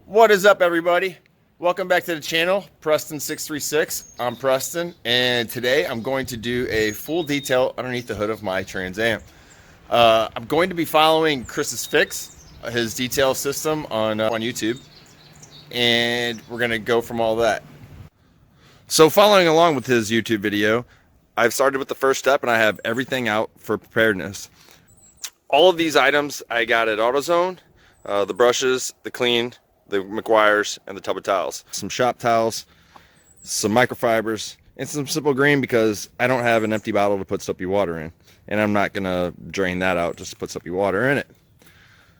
What is up, everybody? Welcome back to the channel, Preston636. I'm Preston, and today I'm going to do a full detail underneath the hood of my Trans Am. I'm going to be following Chris's fix, his detail system on YouTube, and we're going to go from all that. So following along with his YouTube video, I've started with the first step, and I have everything out for preparedness. All of these items I got at AutoZone, the brushes, the clean, the McGuire's, and the tub of towels. Some shop towels, some microfibers, and some simple green because I don't have an empty bottle to put soapy water in. And I'm not gonna drain that out just to put soapy water in it.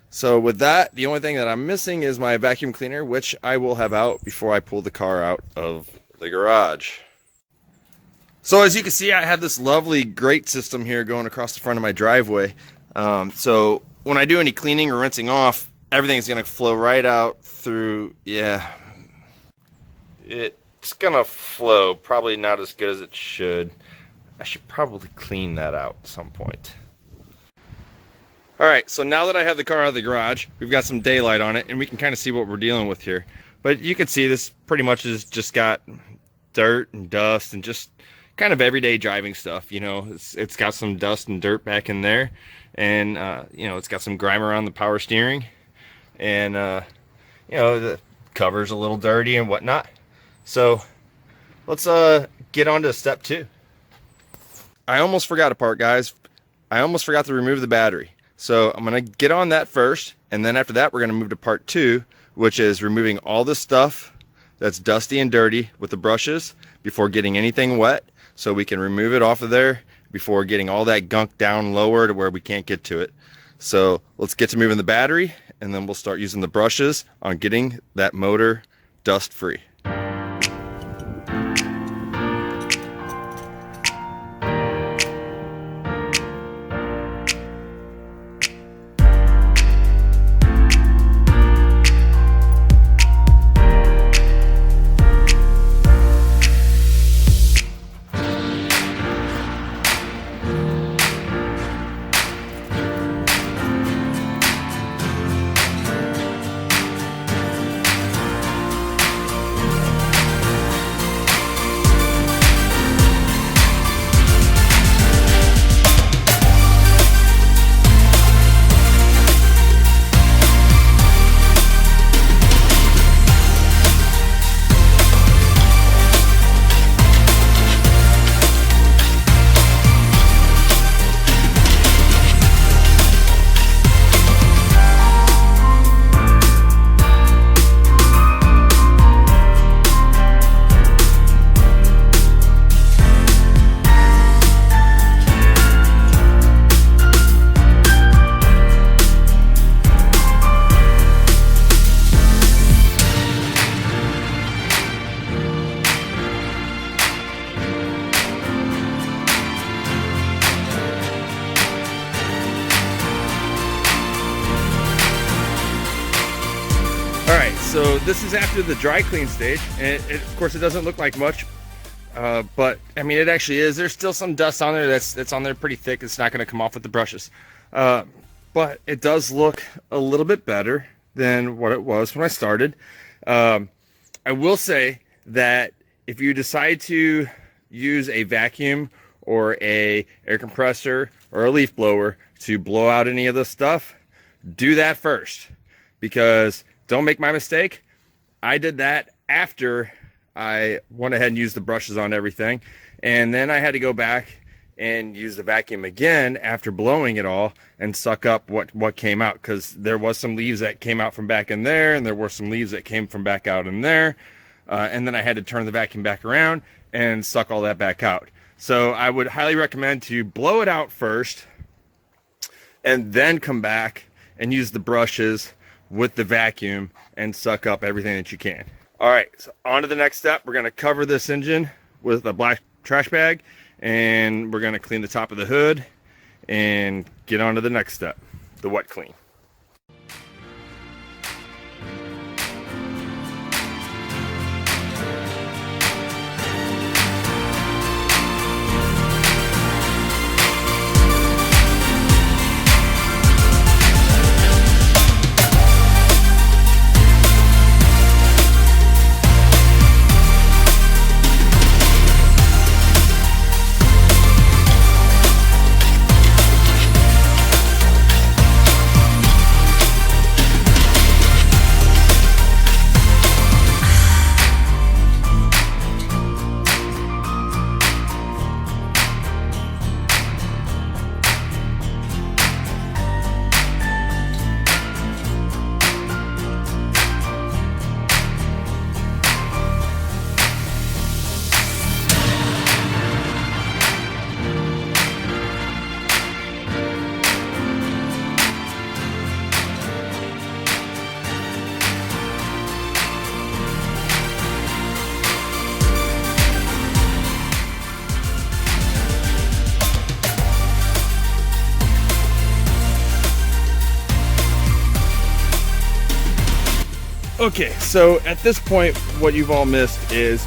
So with that, the only thing that I'm missing is my vacuum cleaner, which I will have out before I pull the car out of the garage. So as you can see, I have this lovely grate system here going across the front of my driveway. So when I do any cleaning or rinsing off, everything's gonna flow right out through. Yeah, it's gonna flow, probably not as good as it should. I should probably clean that out at some point. All right, so now that I have the car out of the garage, we've got some daylight on it and we can kind of see what we're dealing with here. But you can see this pretty much has just got dirt and dust and just kind of everyday driving stuff. You know, it's got some dust and dirt back in there, and you know, it's got some grime around the power steering. And you know, the cover's a little dirty and whatnot. So let's get on to step 2. I almost forgot a part, guys. I almost forgot to remove the battery. So I'm gonna get on that first, and then after that we're gonna move to part 2, which is removing all the stuff that's dusty and dirty with the brushes before getting anything wet, so we can remove it off of there before getting all that gunk down lower to where we can't get to it. So let's get to moving the battery, and then we'll start using the brushes on getting that motor dust free. So this is after the dry clean stage, and of course it doesn't look like much, but I mean it actually is. There's still some dust on there that's on there pretty thick. It's not going to come off with the brushes, but it does look a little bit better than what it was when I started. I will say that if you decide to use a vacuum or a air compressor or a leaf blower to blow out any of this stuff, do that first, because don't make my mistake. I did that after I went ahead and used the brushes on everything, and then I had to go back and use the vacuum again after blowing it all and suck up what came out, because there was some leaves that came out from back in there, and there were some leaves that came from back out in there, and then I had to turn the vacuum back around and suck all that back out. So I would highly recommend to blow it out first and then come back and use the brushes with the vacuum and suck up everything that you can. All right, so on to the next step. We're gonna cover this engine with a black trash bag, and we're gonna clean the top of the hood and get on to the next step, the wet clean. Okay, so at this point, what you've all missed is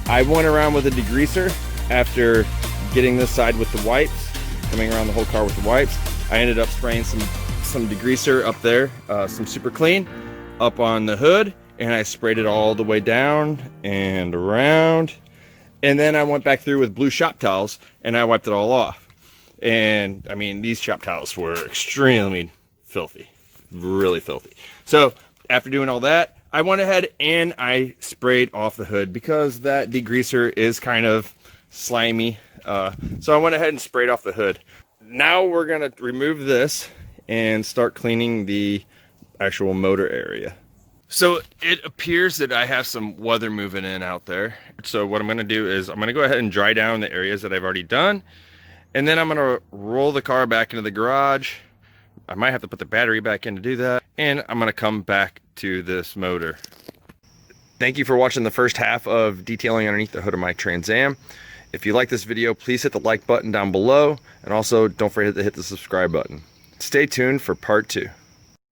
I went around with a degreaser after getting this side with the wipes, coming around the whole car with the wipes. I ended up spraying some degreaser up there, some super clean up on the hood, and I sprayed it all the way down and around. And then I went back through with blue shop towels and I wiped it all off. And I mean, these shop towels were extremely filthy, really filthy. So after doing all that, I went ahead and I sprayed off the hood because that degreaser is kind of slimy. So I went ahead and sprayed off the hood. Now we're gonna remove this and start cleaning the actual motor area. So it appears that I have some weather moving in out there. So what I'm gonna do is I'm gonna go ahead and dry down the areas that I've already done. And then I'm gonna roll the car back into the garage. I might have to put the battery back in to do that. And I'm gonna come back to this motor. Thank you for watching the first half of detailing underneath the hood of my Trans Am. If you like this video, please hit the like button down below. And also don't forget to hit the subscribe button. Stay tuned for part 2.